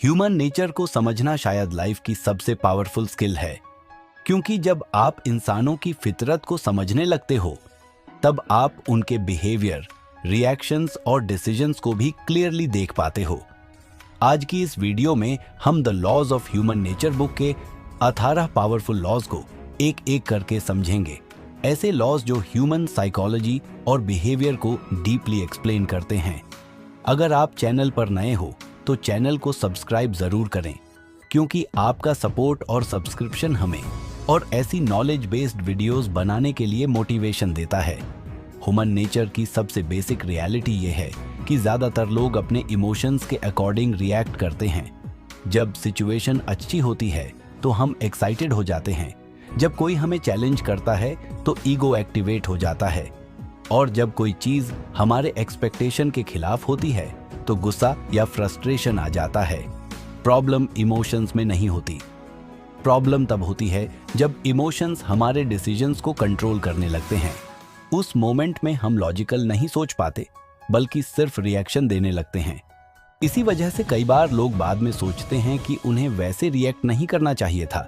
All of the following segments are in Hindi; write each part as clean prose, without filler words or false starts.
ह्यूमन नेचर को समझना शायद लाइफ की सबसे पावरफुल स्किल है, क्योंकि जब आप इंसानों की फितरत को समझने लगते हो तब आप उनके बिहेवियर, रिएक्शंस और डिसीजंस को भी क्लियरली देख पाते हो। आज की इस वीडियो में हम the laws of human nature book के 18 पावरफुल लॉज को एक एक करके समझेंगे। ऐसे लॉज जो ह्यूमन साइकोलॉजी और बिहेवियर को डीपली एक्सप्लेन करते हैं। अगर आप चैनल पर नए हो तो चैनल को सब्सक्राइब जरूर करें, क्योंकि आपका सपोर्ट और सब्सक्रिप्शन हमें और ऐसी नॉलेज बेस्ड वीडियोस बनाने के लिए मोटिवेशन देता है। ह्यूमन नेचर की सबसे बेसिक रियलिटी ये है कि ज्यादातर लोग अपने इमोशंस के अकॉर्डिंग रिएक्ट करते हैं। जब सिचुएशन अच्छी होती है तो हम एक्साइटेड हो जाते हैं, जब कोई हमें चैलेंज करता है तो ईगो एक्टिवेट हो जाता है, और जब कोई चीज हमारे एक्सपेक्टेशन के खिलाफ होती है तो गुस्सा या फ्रस्ट्रेशन आ जाता है। प्रॉब्लम इमोशंस में नहीं होती। प्रॉब्लम तब होती है जब इमोशंस हमारे डिसीजंस को कंट्रोल करने लगते हैं। उस मोमेंट में हम लॉजिकल नहीं सोच पाते, बल्कि सिर्फ रिएक्शन देने लगते हैं। इसी वजह से कई बार लोग बाद में सोचते हैं कि उन्हें वैसे रिएक्ट नहीं करना चाहिए था।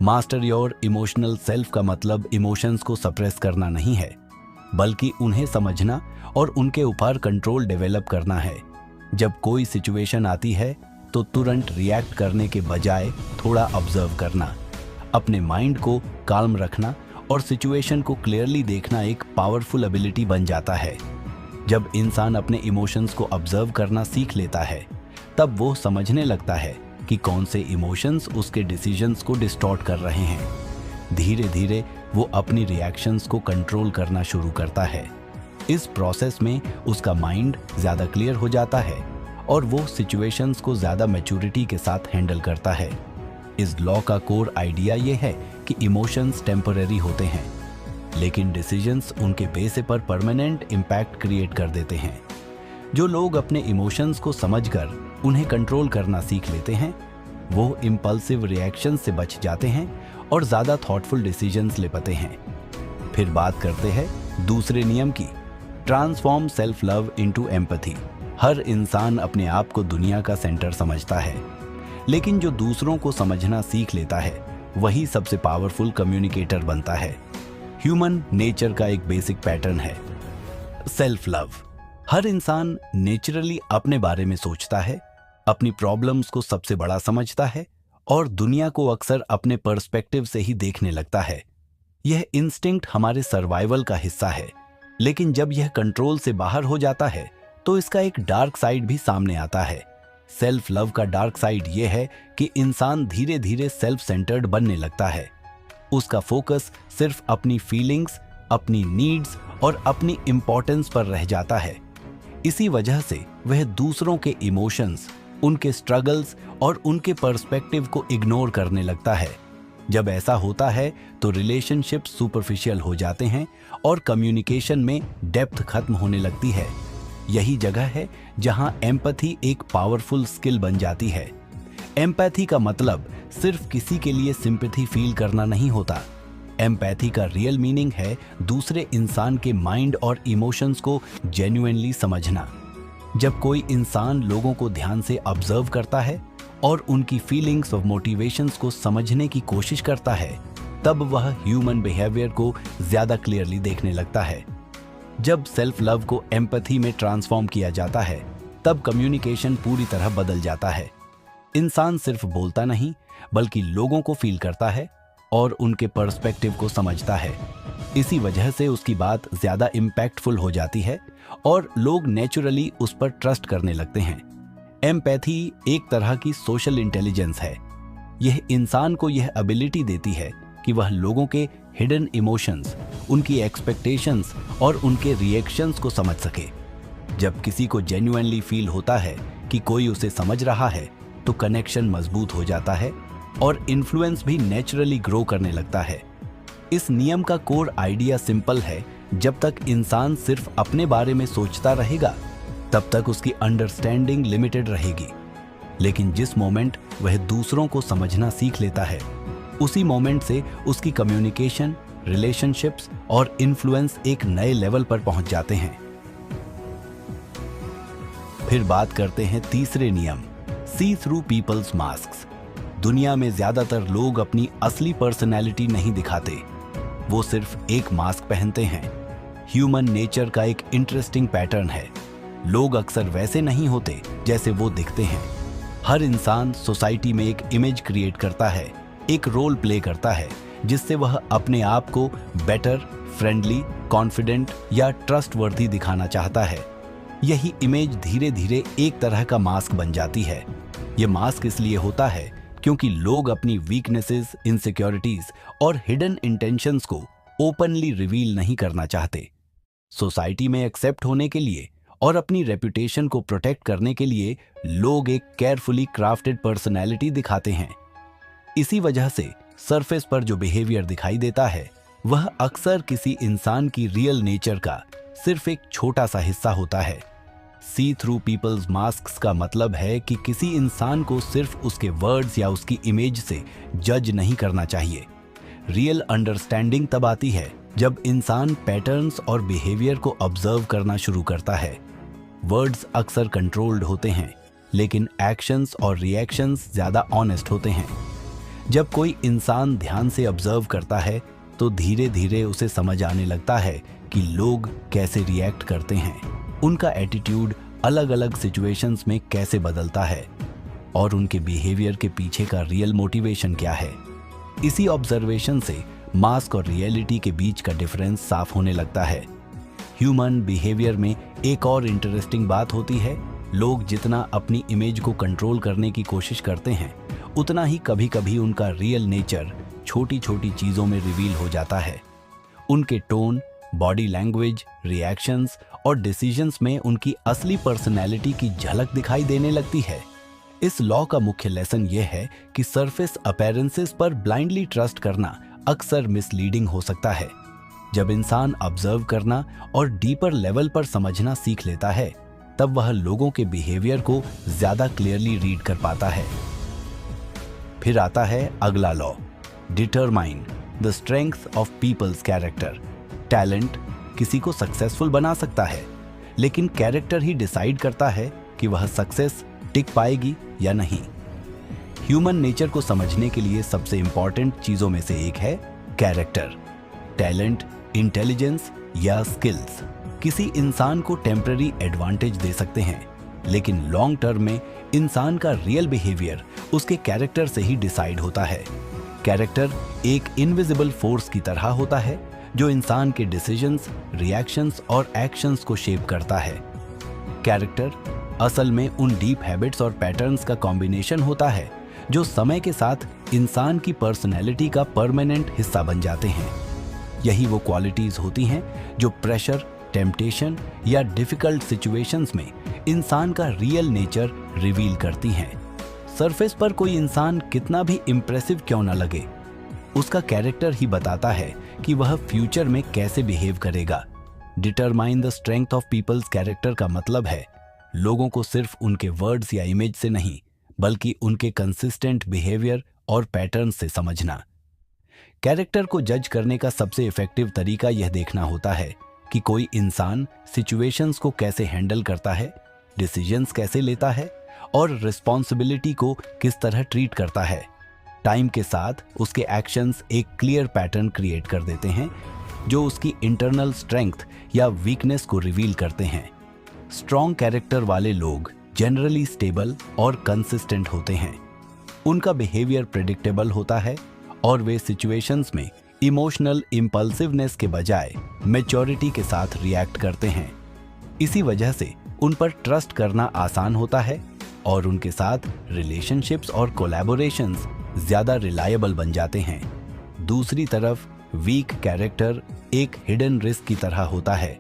मास्टर योर इमोशनल सेल्फ का मतलब इमोशंस को सप्रेस करना नहीं है, बल्कि उन्हें समझना और उनके ऊपर कंट्रोल डेवलप करना है। जब कोई सिचुएशन आती है तो तुरंत रिएक्ट करने के बजाय थोड़ा ऑब्जर्व करना, अपने माइंड को काल्म रखना और सिचुएशन को क्लियरली देखना एक पावरफुल एबिलिटी बन जाता है। जब इंसान अपने इमोशंस को ऑब्जर्व करना सीख लेता है, तब वो समझने लगता है कि कौन से इमोशंस उसके डिसीजंस को डिस्टॉर्ट कर रहे हैं। धीरे धीरे वो अपनी रिएक्शंस को कंट्रोल करना शुरू करता है। इस प्रोसेस में उसका माइंड ज्यादा क्लियर हो जाता है और वो सिचुएशंस को ज्यादा मैच्योरिटी के साथ हैंडल करता है। इस लॉ का कोर आइडिया ये है कि इमोशंस टेम्पररी होते हैं, लेकिन डिसीजंस उनके बेस पर परमानेंट इम्पैक्ट क्रिएट कर देते हैं। जो लोग अपने इमोशंस को समझकर उन्हें कंट्रोल करना सीख लेते हैं, वो इम्पल्सिव रिएक्शन से बच जाते हैं और ज्यादा थॉटफुल डिसीजंस ले पाते हैं। फिर बात करते हैं दूसरे नियम की, transform self love into empathy. हर इंसान अपने आप को दुनिया का सेंटर समझता है, लेकिन जो दूसरों को समझना सीख लेता है वही सबसे पावरफुल कम्युनिकेटर बनता है। ह्यूमन नेचर का एक बेसिक पैटर्न है सेल्फ लव। हर इंसान नेचुरली अपने बारे में सोचता है, अपनी प्रॉब्लम्स को सबसे बड़ा समझता है और दुनिया को अक्सर अपने पर्सपेक्टिव से ही देखने लगता है। यह इंस्टिंक्ट हमारे सर्वाइवल का हिस्सा है, लेकिन जब यह कंट्रोल से बाहर हो जाता है तो इसका एक डार्क साइड भी सामने आता है। सेल्फ लव का डार्क साइड यह है कि इंसान धीरे धीरे सेल्फ सेंटर्ड बनने लगता है। उसका फोकस सिर्फ अपनी फीलिंग्स, अपनी नीड्स और अपनी इंपॉर्टेंस पर रह जाता है। इसी वजह से वह दूसरों के इमोशंस, उनके स्ट्रगल्स और उनके पर्सपेक्टिव को इग्नोर करने लगता है। जब ऐसा होता है तो रिलेशनशिप सुपरफिशियल हो जाते हैं और कम्युनिकेशन में डेप्थ खत्म होने लगती है। यही जगह है जहां एम्पैथी एक पावरफुल स्किल बन जाती है। एम्पैथी का मतलब सिर्फ किसी के लिए सिंपैथी फील करना नहीं होता। एम्पैथी का रियल मीनिंग है दूसरे इंसान के माइंड और इमोशंस को जेन्युइनली समझना। जब कोई इंसान लोगों को ध्यान से ऑब्जर्व करता है और उनकी फीलिंग्स और मोटिवेशंस को समझने की कोशिश करता है, तब वह ह्यूमन बिहेवियर को ज्यादा क्लियरली देखने लगता है। जब सेल्फ लव को एम्पैथी में ट्रांसफॉर्म किया जाता है, तब कम्युनिकेशन पूरी तरह बदल जाता है। इंसान सिर्फ बोलता नहीं, बल्कि लोगों को फील करता है और उनके पर्सपेक्टिव को समझता है। इसी वजह से उसकी बात ज्यादा इम्पैक्टफुल हो जाती है और लोग नेचुरली उस पर ट्रस्ट करने लगते हैं। एम्पैथी एक तरह की सोशल इंटेलिजेंस है। यह इंसान को यह एबिलिटी देती है कि वह लोगों के हिडन इमोशंस, उनकी एक्सपेक्टेशंस और उनके रिएक्शंस को समझ सके। जब किसी को जेन्युइनली फील होता है कि कोई उसे समझ रहा है, तो कनेक्शन मजबूत हो जाता है और इन्फ्लुएंस भी नेचुरली ग्रो करने लगता है। इस नियम का कोर आइडिया सिंपल है, जब तक इंसान सिर्फ अपने बारे में सोचता रहेगा, तब तक उसकी अंडरस्टैंडिंग लिमिटेड रहेगी। लेकिन जिस मोमेंट वह दूसरों को समझना सीख लेता है, उसी मोमेंट से उसकी कम्युनिकेशन, रिलेशनशिप्स और इन्फ्लुएंस एक नए लेवल पर पहुंच जाते हैं। फिर बात करते हैं तीसरे नियम, सी थ्रू पीपल्स मास्क्स। दुनिया में ज्यादातर लोग अपनी असली पर्सनैलिटी नहीं दिखाते, वो सिर्फ एक मास्क पहनते हैं। ह्यूमन नेचर का एक इंटरेस्टिंग पैटर्न है, लोग अक्सर वैसे नहीं होते जैसे वो दिखते हैं। हर इंसान सोसाइटी में एक इमेज क्रिएट करता है, एक रोल प्ले करता है जिससे वह अपने आप को बेटर, फ्रेंडली, कॉन्फिडेंट या ट्रस्टवर्दी दिखाना चाहता है। यही इमेज धीरे धीरे एक तरह का मास्क बन जाती है। ये मास्क इसलिए होता है क्योंकि लोग अपनी वीकनेसेस, इनसिक्योरिटीज और हिडन इंटेंशंस को ओपनली रिवील नहीं करना चाहते। सोसाइटी में एक्सेप्ट होने के लिए और अपनी रेपुटेशन को प्रोटेक्ट करने के लिए लोग एक केयरफुली क्राफ्टेड पर्सनैलिटी दिखाते हैं। इसी वजह से सरफेस पर जो बिहेवियर दिखाई देता है वह अक्सर किसी इंसान की रियल नेचर का सिर्फ एक छोटा सा हिस्सा होता है। सी थ्रू पीपल्स मास्क्स का मतलब है कि किसी इंसान को सिर्फ उसके वर्ड्स या उसकी इमेज से जज नहीं करना चाहिए। रियल अंडरस्टैंडिंग तब आती है जब इंसान पैटर्न्स और बिहेवियर को ऑब्जर्व करना शुरू करता है। वर्ड्स अक्सर कंट्रोल्ड होते हैं, लेकिन एक्शंस और रिएक्शंस ज्यादा ऑनेस्ट होते हैं। जब कोई इंसान ध्यान से ऑब्जर्व करता है तो धीरे धीरे उसे समझ आने लगता है कि लोग कैसे रिएक्ट करते हैं, उनका एटीट्यूड अलग अलग सिचुएशंस में कैसे बदलता है और उनके बिहेवियर के पीछे का रियल मोटिवेशन क्या है। इसी ऑब्जर्वेशन से मास्क और रियलिटी के बीच का डिफरेंस साफ होने लगता है। ह्यूमन बिहेवियर में एक और इंटरेस्टिंग बात होती है, लोग जितना अपनी इमेज को कंट्रोल करने की कोशिश करते हैं उतना ही कभी कभी उनका रियल नेचर छोटी छोटी चीजों में रिवील हो जाता है। उनके टोन, बॉडी लैंग्वेज, रिएक्शंस और डिसीजंस में उनकी असली पर्सनैलिटी की झलक दिखाई देने लगती है। इस लॉ का मुख्य लेसन यह है कि सरफेस अपीयरेंसेस पर ब्लाइंडली ट्रस्ट करना अक्सर मिसलीडिंग हो सकता है। जब इंसान ऑब्जर्व करना और डीपर लेवल पर समझना सीख लेता है तब वह लोगों के बिहेवियर को ज्यादा क्लियरली रीड कर पाता है। फिर आता है अगला law, determine the strength of people's character. Talent किसी को सक्सेसफुल बना सकता है, लेकिन कैरेक्टर ही डिसाइड करता है कि वह सक्सेस टिक पाएगी या नहीं। ह्यूमन नेचर को समझने के लिए सबसे इंपॉर्टेंट चीजों में से एक है कैरेक्टर। टैलेंट, इंटेलिजेंस या स्किल्स किसी इंसान को टेम्पररी एडवांटेज दे सकते हैं, लेकिन लॉन्ग टर्म में इंसान का रियल बिहेवियर उसके कैरेक्टर से ही डिसाइड होता है। कैरेक्टर एक इनविजिबल फोर्स की तरह होता है जो इंसान के डिसीजंस, रिएक्शंस और एक्शंस को शेप करता है। कैरेक्टर असल में उन डीप हैबिट्स और पैटर्न्स का कॉम्बिनेशन होता है जो समय के साथ इंसान की पर्सनैलिटी का परमानेंट हिस्सा बन जाते हैं। यही वो क्वालिटीज होती हैं जो प्रेशर, टेम्पटेशन या डिफिकल्ट सिचुएशंस में इंसान का रियल नेचर रिवील करती हैं। सरफेस पर कोई इंसान कितना भी इंप्रेसिव क्यों न लगे, उसका कैरेक्टर ही बताता है कि वह फ्यूचर में कैसे बिहेव करेगा। Determine the strength of people's character का मतलब है लोगों को सिर्फ उनके वर्ड्स या इमेज से नहीं, बल्कि उनके कंसिस्टेंट बिहेवियर और पैटर्न से समझना। कैरेक्टर को जज करने का सबसे इफेक्टिव तरीका यह देखना होता है कि कोई इंसान सिचुएशंस को कैसे हैंडल करता है, डिसीजंस कैसे लेता है और रिस्पॉन्सिबिलिटी को किस तरह ट्रीट करता है। टाइम के साथ उसके एक्शंस एक क्लियर पैटर्न क्रिएट कर देते हैं जो उसकी इंटरनल स्ट्रेंथ या वीकनेस को रिवील करते हैं। स्ट्रॉन्ग कैरेक्टर वाले लोग जनरली स्टेबल और कंसिस्टेंट होते हैं। उनका बिहेवियर प्रेडिक्टेबल होता है और वे सिचुएशंस में इमोशनल इंपल्सिवनेस के बजाय मैच्योरिटी के साथ रिएक्ट करते हैं। इसी वजह से उन पर ट्रस्ट करना आसान होता है और उनके साथ रिलेशनशिप्स और कोलैबोरेशंस ज्यादा रिलायबल बन जाते हैं। दूसरी तरफ वीक कैरेक्टर एक हिडन रिस्क की तरह होता है।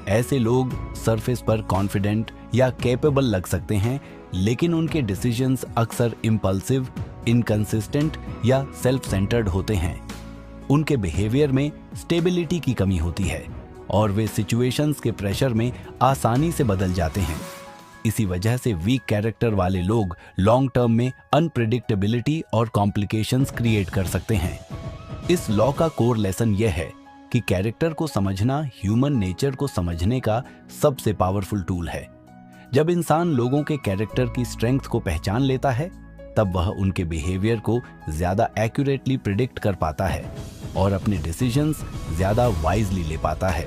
ऐसे लोग सरफेस पर कॉन्फिडेंट या कैपेबल लग सकते हैं, लेकिन उनके डिसीजंस अक्सर इंपल्सिव, इनकंसिस्टेंट या सेल्फ सेंटर्ड होते हैं। उनके बिहेवियर में स्टेबिलिटी की कमी होती है और वे सिचुएशंस के प्रेशर में आसानी से बदल जाते हैं। इसी वजह से वीक कैरेक्टर वाले लोग लॉन्ग टर्म में अनप्रेडिक्टेबिलिटी और कॉम्प्लिकेशंस क्रिएट कर सकते हैं। इस लॉ का कोर लेसन यह है कि कैरेक्टर को समझना ह्यूमन नेचर को समझने का सबसे पावरफुल टूल है। जब इंसान लोगों के कैरेक्टर की स्ट्रेंथ को पहचान लेता है, तब वह उनके बिहेवियर को ज्यादा एक्यूरेटली प्रिडिक्ट कर पाता है और अपने डिसीजंस ज्यादा वाइजली ले पाता है।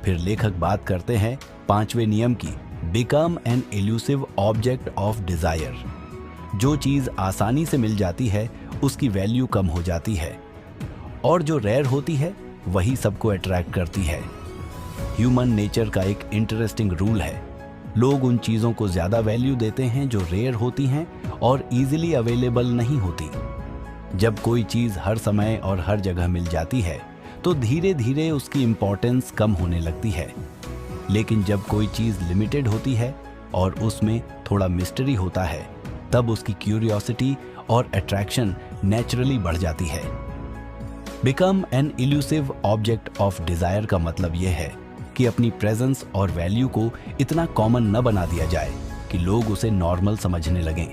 फिर लेखक बात करते हैं 5वें नियम की, become an elusive object of desire. जो चीज आसानी से मिल जाती है उसकी वैल्यू कम हो जाती है, और जो रेयर होती है वही सबको अट्रैक्ट करती है। ह्यूमन नेचर का एक इंटरेस्टिंग रूल है, लोग उन चीजों को ज्यादा वैल्यू देते हैं जो रेयर होती हैं और इजीली अवेलेबल नहीं होती। जब कोई चीज हर समय और हर जगह मिल जाती है तो धीरे धीरे उसकी इंपॉर्टेंस कम होने लगती है, लेकिन जब कोई चीज लिमिटेड होती है और उसमें थोड़ा मिस्ट्री होता है, तब उसकी क्यूरियोसिटी और अट्रैक्शन नेचुरली बढ़ जाती है। Become an elusive object of desire का मतलब यह है कि अपनी प्रेजेंस और वैल्यू को इतना कॉमन न बना दिया जाए कि लोग उसे नॉर्मल समझने लगें।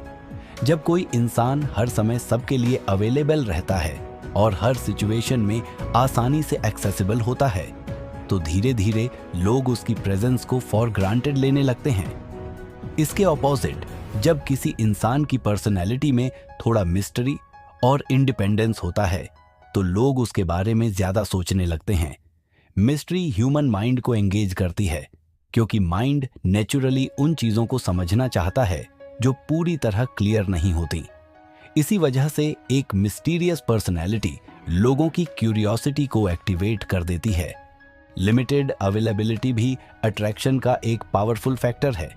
जब कोई इंसान हर समय सबके लिए अवेलेबल रहता है और हर सिचुएशन में आसानी से एक्सेसिबल होता है, तो धीरे धीरे लोग उसकी प्रेजेंस को फॉर ग्रांटेड लेने लगते हैं। इसके ऑपोजिट, जब किसी इंसान की पर्सनैलिटी में थोड़ा मिस्ट्री और इंडिपेंडेंस होता है, तो लोग उसके बारे में ज्यादा सोचने लगते हैं। मिस्ट्री ह्यूमन माइंड को एंगेज करती है, क्योंकि माइंड नेचुरली उन चीजों को समझना चाहता है जो पूरी तरह क्लियर नहीं होती। इसी वजह से एक मिस्टीरियस पर्सनैलिटी लोगों की क्यूरियोसिटी को एक्टिवेट कर देती है। लिमिटेड अवेलेबिलिटी भी अट्रैक्शन का एक पावरफुल फैक्टर है।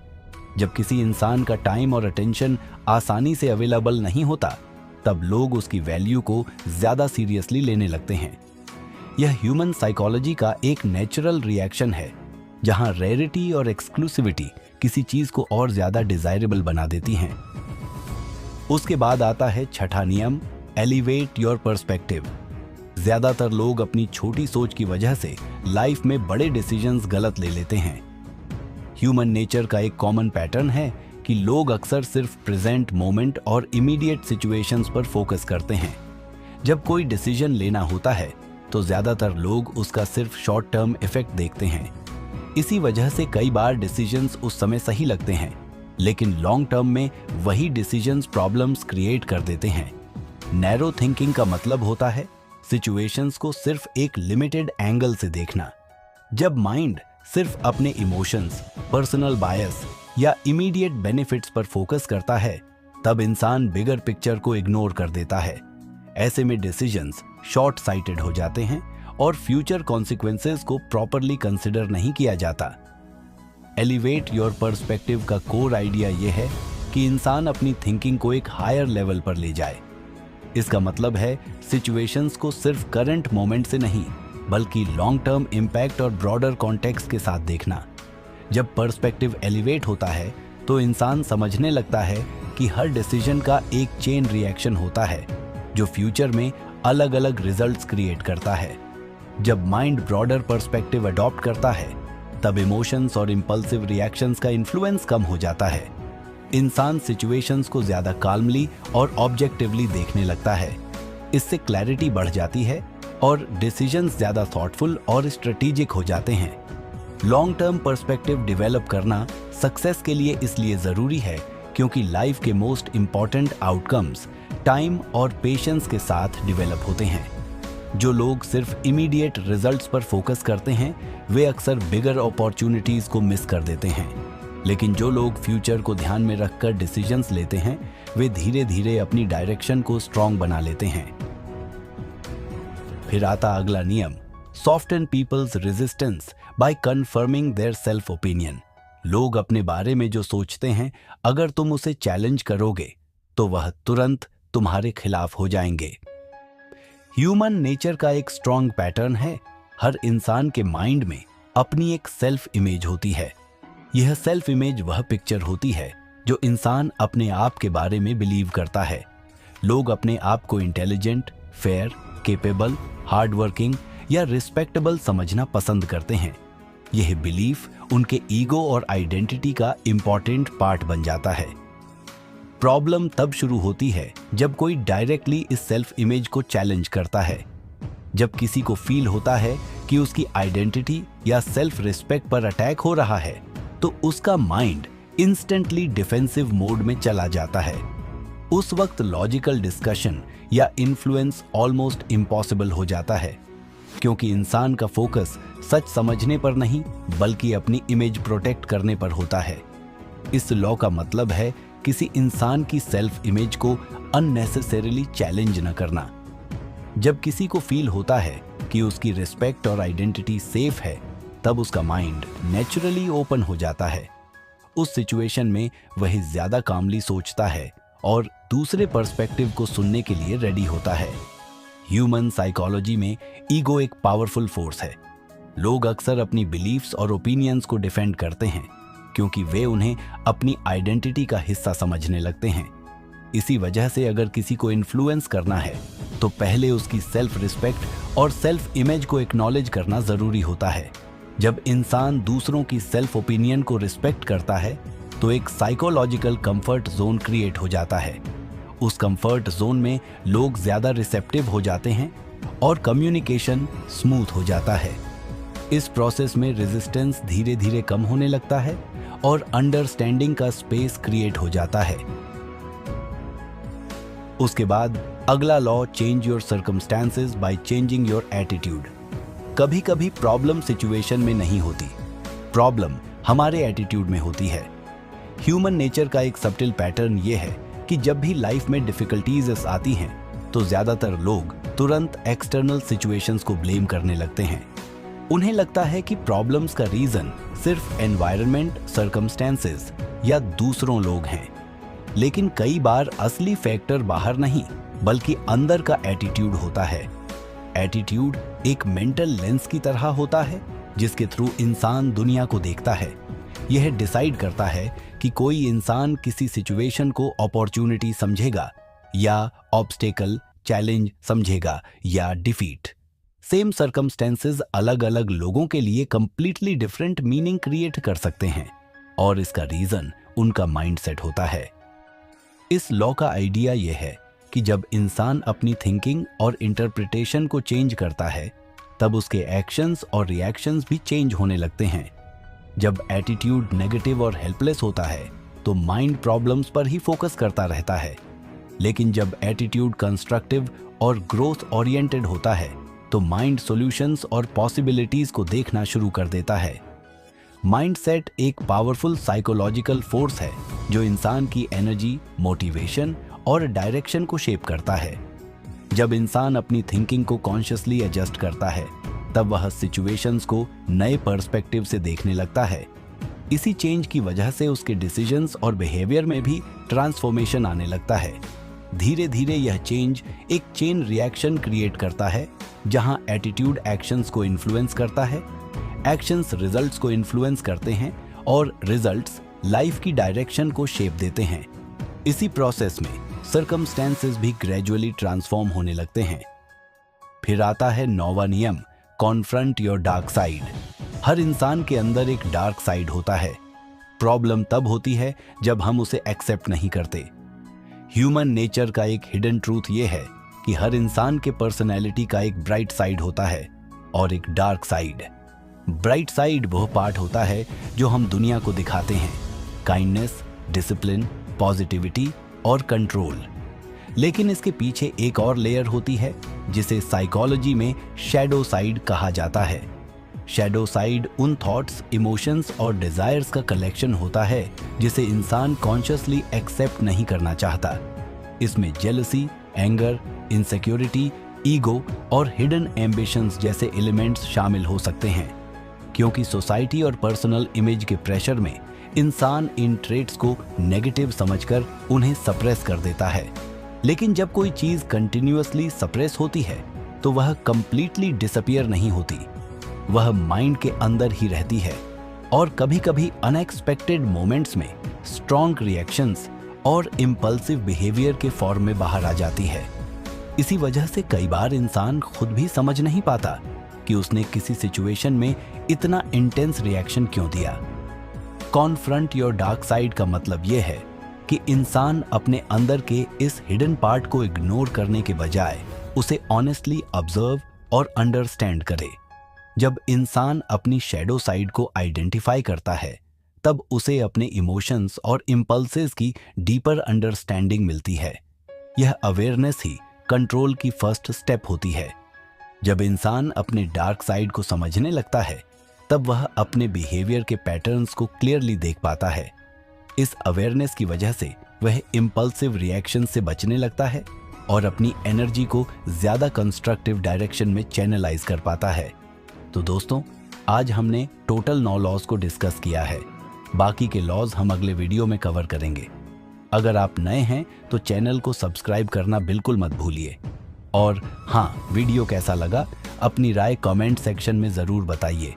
जब किसी इंसान का टाइम और अटेंशन आसानी से अवेलेबल नहीं होता, तब लोग उसकी वैल्यू को ज्यादा सीरियसली लेने लगते हैं। यह ह्यूमन साइकोलॉजी का एक नेचुरल रिएक्शन है, जहां रेयरिटी और एक्सक्लूसिविटी किसी चीज को और ज्यादा डिजायरेबल बना देती हैं। उसके बाद आता है 6वां नियम, एलिवेट योर पर्सपेक्टिव। ज्यादातर लोग अपनी छोटी सोच की वजह से लाइफ में बड़े डिसीजंस गलत ले लेते हैं। ह्यूमन नेचर का एक कॉमन पैटर्न है कि लोग अक्सर सिर्फ प्रेजेंट मोमेंट और इमीडिएट सिचुएशंस पर फोकस करते हैं। जब कोई डिसीजन लेना होता है तो ज्यादातर लोग उसका सिर्फ शॉर्ट टर्म इफेक्ट देखते हैं। इसी वजह से कई बार डिसीजंस उस समय सही लगते हैं, लेकिन लॉन्ग टर्म में वही डिसीजंस प्रॉब्लम्स क्रिएट कर देते हैं। नैरो थिंकिंग का मतलब होता है सिचुएशंस को सिर्फ एक लिमिटेड एंगल से देखना। जब माइंड सिर्फ अपने इमोशंस, पर्सनल बायस या इमीडिएट बेनिफिट्स पर फोकस करता है, तब इंसान बिगर पिक्चर को इग्नोर कर देता है। ऐसे में डिसीजंस शॉर्ट साइटेड हो जाते हैं और फ्यूचर कॉन्सिक्वेंसेस को प्रॉपरली कंसिडर नहीं किया जाता। एलिवेट योर पर्सपेक्टिव का कोर आइडिया यह है कि इंसान अपनी थिंकिंग को एक हायर लेवल पर ले जाए। इसका मतलब है सिचुएशंस को सिर्फ करंट मोमेंट से नहीं, बल्कि लॉन्ग टर्म इम्पैक्ट और ब्रॉडर कॉन्टेक्स्ट के साथ देखना। जब पर्सपेक्टिव एलिवेट होता है तो इंसान समझने लगता है कि हर डिसीजन का एक चेन रिएक्शन होता है जो फ्यूचर में अलग अलग रिजल्ट्स क्रिएट करता है। जब माइंड ब्रॉडर पर्सपेक्टिव अडॉप्ट करता है, तब इमोशंस और इंपल्सिव रिएक्शंस का इन्फ्लुएंस कम हो जाता है। इंसान सिचुएशंस को ज्यादा काल्मली और ऑब्जेक्टिवली देखने लगता है। इससे क्लैरिटी बढ़ जाती है और डिसीजंस ज्यादा थॉटफुल और स्ट्रेटेजिक हो जाते हैं। लॉन्ग टर्म पर्सपेक्टिव डेवलप करना सक्सेस के लिए इसलिए जरूरी है क्योंकि लाइफ के मोस्ट इंपॉर्टेंट आउटकम्स टाइम और पेशेंस के साथ डेवलप होते हैं। जो लोग सिर्फ इमीडिएट रिजल्ट्स पर फोकस करते हैं, वे अक्सर बिगर अपॉर्चुनिटीज को मिस कर देते हैं, लेकिन जो लोग फ्यूचर को ध्यान में रखकर डिसीजंस लेते हैं, वे धीरे धीरे अपनी डायरेक्शन को स्ट्रॉन्ग बना लेते हैं। फिर आता अगला नियम, soften people's resistance by confirming their self opinion. लोग अपने बारे में जो सोचते हैं, अगर तुम उसे चैलेंज करोगे तो वह तुरंत तुम्हारे खिलाफ हो जाएंगे। ह्यूमन नेचर का एक स्ट्रॉन्ग पैटर्न है, हर इंसान के माइंड में अपनी एक सेल्फ इमेज होती है। यह सेल्फ इमेज वह पिक्चर होती है जो इंसान अपने आप के बारे में बिलीव करता है। लोग अपने आप को intelligent, fair, capable, hard working या रिस्पेक्टेबल समझना पसंद करते हैं। यह बिलीफ उनके ईगो और आइडेंटिटी का इंपॉर्टेंट पार्ट बन जाता है। प्रॉब्लम तब शुरू होती है जब कोई डायरेक्टली इस सेल्फ इमेज को चैलेंज करता है। जब किसी को फील होता है कि उसकी आइडेंटिटी या सेल्फ रिस्पेक्ट पर अटैक हो रहा है, तो उसका माइंड इंस्टेंटली डिफेंसिव मोड में चला जाता है। उस वक्त लॉजिकल डिस्कशन या इन्फ्लुएंस ऑलमोस्ट इम्पॉसिबल हो जाता है, क्योंकि इंसान का फोकस सच समझने पर नहीं बल्कि अपनी इमेज प्रोटेक्ट करने पर होता है। इस लॉ का मतलब है किसी इंसान की सेल्फ इमेज को अननेसेसरीली चैलेंज न करना। जब किसी को फील होता है कि उसकी रिस्पेक्ट और आइडेंटिटी सेफ है, तब उसका माइंड नेचुरली ओपन हो जाता है। उस सिचुएशन में वह ज्यादा कामली सोचता है और दूसरे पर्सपेक्टिव को सुनने के लिए रेडी होता है। ह्यूमन साइकोलॉजी में ईगो एक पावरफुल फोर्स है। लोग अक्सर अपनी बिलीफ्स और ओपिनियंस को डिफेंड करते हैं क्योंकि वे उन्हें अपनी आइडेंटिटी का हिस्सा समझने लगते हैं। इसी वजह से अगर किसी को इन्फ्लुएंस करना है तो पहले उसकी सेल्फ रिस्पेक्ट और सेल्फ इमेज को एक्नॉलेज करना जरूरी होता है। जब इंसान दूसरों की सेल्फ ओपिनियन को रिस्पेक्ट करता है तो एक साइकोलॉजिकल कंफर्ट जोन क्रिएट हो जाता है। उस कंफर्ट जोन में लोग ज्यादा रिसेप्टिव हो जाते हैं और कम्युनिकेशन स्मूथ हो जाता है। इस प्रोसेस में रेजिस्टेंस धीरे धीरे कम होने लगता है और अंडरस्टैंडिंग का स्पेस क्रिएट हो जाता है। उसके बाद अगला law, change your circumstances by changing your attitude. कभी कभी प्रॉब्लम सिचुएशन में नहीं होती, प्रॉब्लम हमारे एटीट्यूड में होती है। ह्यूमन नेचर का एक सब्टिल पैटर्न ये है कि जब भी लाइफ में डिफिकल्टीज आती हैं तो ज्यादातर लोग तुरंत एक्सटर्नल सिचुएशंस को ब्लेम करने लगते हैं। उन्हें लगता है कि प्रॉब्लम्स का रीजन सिर्फ एनवायरनमेंट, सर्कमस्टेंसेस या दूसरों लोग हैं। लेकिन कई बार असली फैक्टर बाहर नहीं बल्कि अंदर का एटीट्यूड होता है। एटीट्यूड एक मेंटल लेंस की तरह होता है जिसके थ्रू इंसान दुनिया को देखता है। यह डिसाइड करता है कि कोई इंसान किसी सिचुएशन को अपॉर्चुनिटी समझेगा या ऑब्स्टेकल, चैलेंज समझेगा या डिफीट। सेम सर्कमस्टेंसेस अलग अलग लोगों के लिए कंप्लीटली डिफरेंट मीनिंग क्रिएट कर सकते हैं और इसका रीजन उनका माइंडसेट होता है। इस लॉ का आइडिया यह है कि जब इंसान अपनी थिंकिंग और इंटरप्रिटेशन को चेंज करता है तब उसके एक्शंस और रिएक्शंस भी चेंज होने लगते हैं। जब एटीट्यूड नेगेटिव और हेल्पलेस होता है तो माइंड प्रॉब्लम्स पर ही फोकस करता रहता है, लेकिन जब एटीट्यूड कंस्ट्रक्टिव और ग्रोथ ओरिएंटेड होता है तो माइंड सॉल्यूशंस और पॉसिबिलिटीज को देखना शुरू कर देता है। माइंडसेट एक पावरफुल साइकोलॉजिकल फोर्स है जो इंसान की एनर्जी, मोटिवेशन और डायरेक्शन को शेप करता है। जब इंसान अपनी थिंकिंग को कॉन्शियसली एडजस्ट करता है तब वह सिचुएशंस को नए पर्सपेक्टिव से देखने लगता है। इसी चेंज की वजह से उसके डिसीजंस और बिहेवियर में भी ट्रांसफॉर्मेशन आने लगता है। धीरे धीरे यह चेंज एक चेन रिएक्शन क्रिएट करता है जहां एटीट्यूड एक्शंस को इन्फ्लुएंस करता है, एक्शंस रिजल्ट्स को इन्फ्लुएंस करते हैं और रिजल्ट्स लाइफ की डायरेक्शन को शेप देते हैं। इसी प्रोसेस में सर्कमस्टेंसेस भी ग्रेजुअली ट्रांसफॉर्म होने लगते हैं। फिर आता है नौवां नियम, कॉन्फ्रंट योर डार्क साइड। हर इंसान के अंदर एक डार्क साइड होता है। प्रॉब्लम तब होती है जब हम उसे एक्सेप्ट नहीं करते। ह्यूमन नेचर का एक हिडन ट्रूथ ये है कि हर इंसान के पर्सनैलिटी का एक ब्राइट साइड होता है और एक डार्क साइड। ब्राइट साइड वह पार्ट होता है जो हम दुनिया को दिखाते हैं, काइंडनेस, डिसिप्लिन, पॉजिटिविटी और कंट्रोल। लेकिन इसके पीछे एक और लेयर होती है जिसे साइकोलॉजी में शैडो साइड कहा जाता है। शैडो साइड उन थॉट्स, इमोशंस और डिजायर्स का कलेक्शन होता है जिसे इंसान कॉन्शियसली एक्सेप्ट नहीं करना चाहता। इसमें जेलसी, एंगर, इनसिक्योरिटी, ईगो और हिडन एम्बिशंस जैसे एलिमेंट्स शामिल हो सकते हैं। क्योंकि सोसाइटी और पर्सनल इमेज के प्रेशर में इंसान इन ट्रेट्स को नेगेटिव समझकर उन्हें सप्रेस कर देता है। लेकिन जब कोई चीज कंटिन्यूअसली सप्रेस होती है तो वह कंप्लीटली डिसअपीयर नहीं होती, वह माइंड के अंदर ही रहती है और कभी कभी अनएक्सपेक्टेड मोमेंट्स में स्ट्रॉन्ग रिएक्शंस और इम्पल्सिव बिहेवियर के फॉर्म में बाहर आ जाती है। इसी वजह से कई बार इंसान खुद भी समझ नहीं पाता कि उसने किसी सिचुएशन में इतना इंटेंस रिएक्शन क्यों दिया। कॉन्फ्रंट योर डार्क साइड का मतलब यह है कि इंसान अपने अंदर के इस हिडन पार्ट को इग्नोर करने के बजाय उसे ऑनेस्टली ऑब्जर्व और अंडरस्टैंड करे। जब इंसान अपनी शैडो साइड को आइडेंटिफाई करता है तब उसे अपने इमोशंस और इम्पल्सेस की डीपर अंडरस्टैंडिंग मिलती है। यह अवेयरनेस ही कंट्रोल की फर्स्ट स्टेप होती है। जब इंसान अपने डार्क साइड को समझने लगता है, तब वह अपने बिहेवियर के पैटर्न्स को क्लियरली देख पाता है। इस अवेयरनेस की वजह से वह इम्पल्सिव रिएक्शन से बचने लगता है और अपनी एनर्जी को ज्यादा कंस्ट्रक्टिव डायरेक्शन में चैनलाइज कर पाता है। तो दोस्तों, आज हमने टोटल 9 लॉज को डिस्कस किया है। बाकी के लॉज हम अगले वीडियो में कवर करेंगे। अगर आप नए हैं तो चैनल को सब्सक्राइब करना बिल्कुल मत भूलिए। और हाँ, वीडियो कैसा लगा अपनी राय कमेंट सेक्शन में जरूर बताइए।